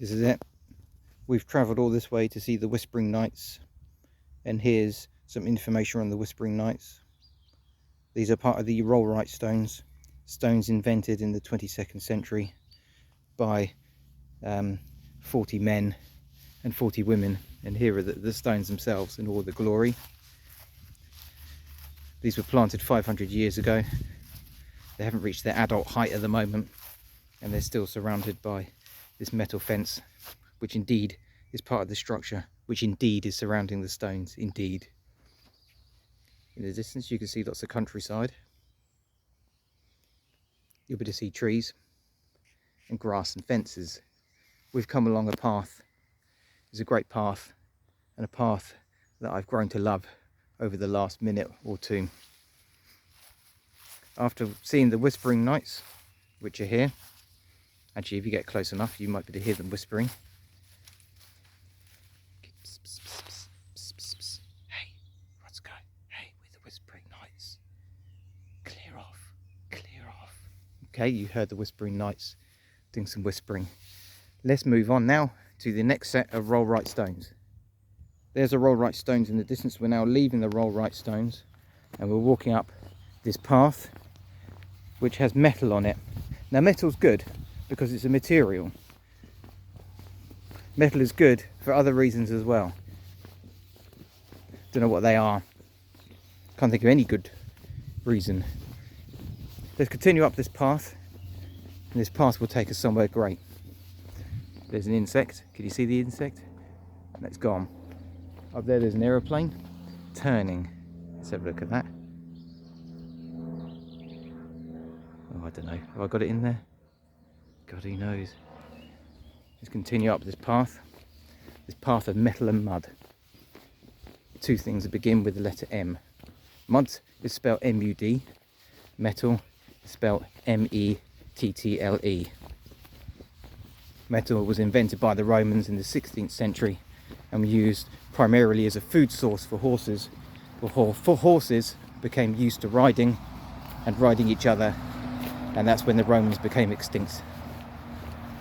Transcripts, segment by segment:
This is it. We've travelled all this way to see the Whispering Knights, and here's some information on the Whispering Knights. These are part of the Rollright Stones, stones invented in the 22nd century by 40 men and 40 women, and here are the stones themselves in all the glory. These were planted 500 years ago. They haven't reached their adult height at the moment, and they're still surrounded by this metal fence, which indeed is part of the structure, which indeed is surrounding the stones, indeed. In the distance you can see lots of countryside. You'll be able to see trees and grass and fences. We've come along a path. It's a great path, and a path that I've grown to love over the last minute or two. After seeing the Whispering Knights, which are here, actually if you get close enough you might be able to hear them whispering. Hey, let's go. Hey, we're the Whispering Knights. Clear off, clear off. Okay, you heard the Whispering Knights doing some whispering. Let's move on now to the next set of Rollright Stones. There's a Rollright Stones in the distance. We're now leaving the Rollright Stones and we're walking up this path which has metal on it. Now metal's good because it's a material. Metal is good for other reasons as well. Don't know what they are. Can't think of any good reason. Let's continue up this path, and this path will take us somewhere great. There's an insect. Can you see the insect? And it's gone. Up there there's an aeroplane turning. Let's have a look at that. Oh, I don't know. Have I got it in there? God, who knows? Let's continue up this path of metal and mud. Two things that begin with the letter M. Mud is spelled M-U-D. Metal is spelled M-E-T-T-L-E. Metal was invented by the Romans in the 16th century and was used primarily as a food source for horses, before horses became used to riding and riding each other, and that's when the Romans became extinct.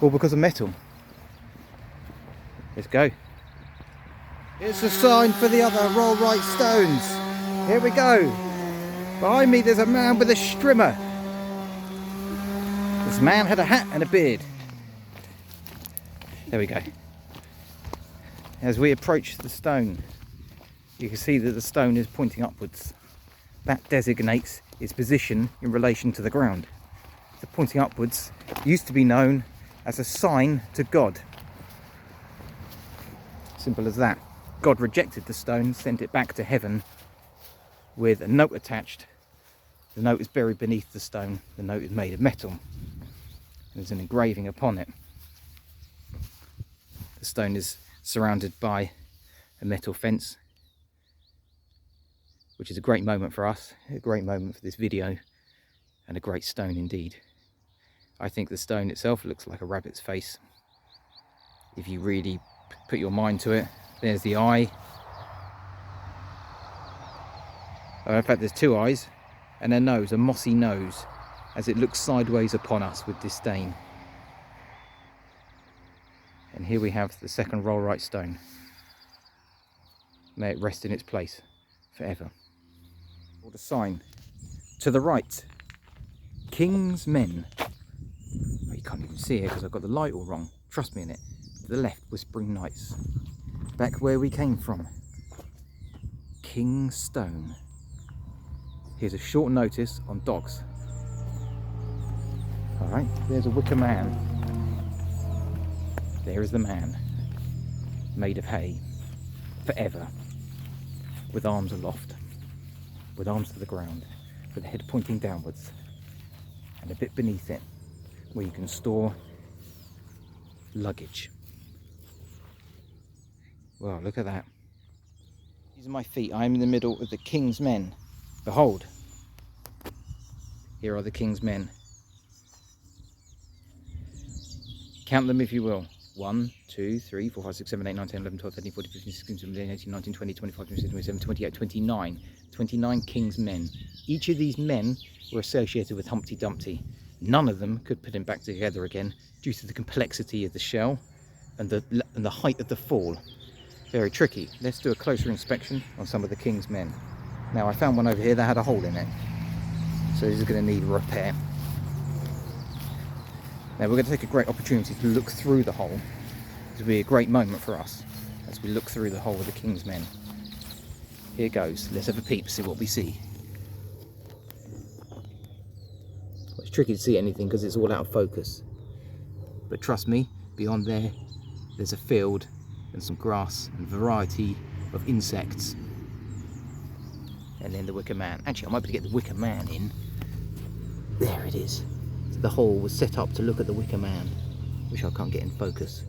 All because of metal. Let's go. It's a sign for the other Rollright Stones. Here we go. Behind me there's a man with a strimmer. This man had a hat and a beard. There we go. As we approach the stone, you can see that the stone is pointing upwards. That designates its position in relation to the ground. The pointing upwards used to be known as a sign to God. Simple as that. God rejected the stone, sent it back to heaven with a note attached. The note is buried beneath the stone. The note is made of metal. There's an engraving upon it. The stone is surrounded by a metal fence, which is a great moment for us, a great moment for this video, and a great stone indeed. I think the stone itself looks like a rabbit's face. If you really put your mind to it, there's the eye. Oh, in fact, there's two eyes, and a nose, a mossy nose, as it looks sideways upon us with disdain. And here we have the second Rollright Stone. May it rest in its place forever. Or the sign to the right, King's Men. Oh, you can't even see it because I've got the light all wrong. Trust me in it. To the left, Whispering Knights. Back where we came from, King's Stone. Here's a short notice on dogs. Alright, there's a wicker man. There is the man, made of hay, forever, with arms aloft, with arms to the ground, with the head pointing downwards, and a bit beneath it, where you can store luggage. Wow, look at that. These are my feet. I am in the middle of the King's Men. Behold, here are the King's Men. Count them if you will. 1, 2, 3, 4, 5, 6, 7, 8, 9, 10, 11, 12, 13, 14, 15, 16, 17, 18, 19, 20, 25, 26, 27, 28, 29. 29 King's Men. Each of these men were associated with Humpty Dumpty. None of them could put him back together again due to the complexity of the shell and the height of the fall. Very tricky. Let's do a closer inspection on some of the King's men. Now I found one over here that had a hole in it, so this is going to need repair. Now we're going to take a great opportunity to look through the hole. This will be a great moment for us as we look through the hole of the King's men. Here goes. Let's have a peep, see what we see. Well, it's tricky to see anything because it's all out of focus, but trust me, beyond there there's a field and some grass and a variety of insects. And then the wicker man. Actually, I might be able to get the wicker man in. There it is. So the hole was set up to look at the wicker man, which I can't get in focus.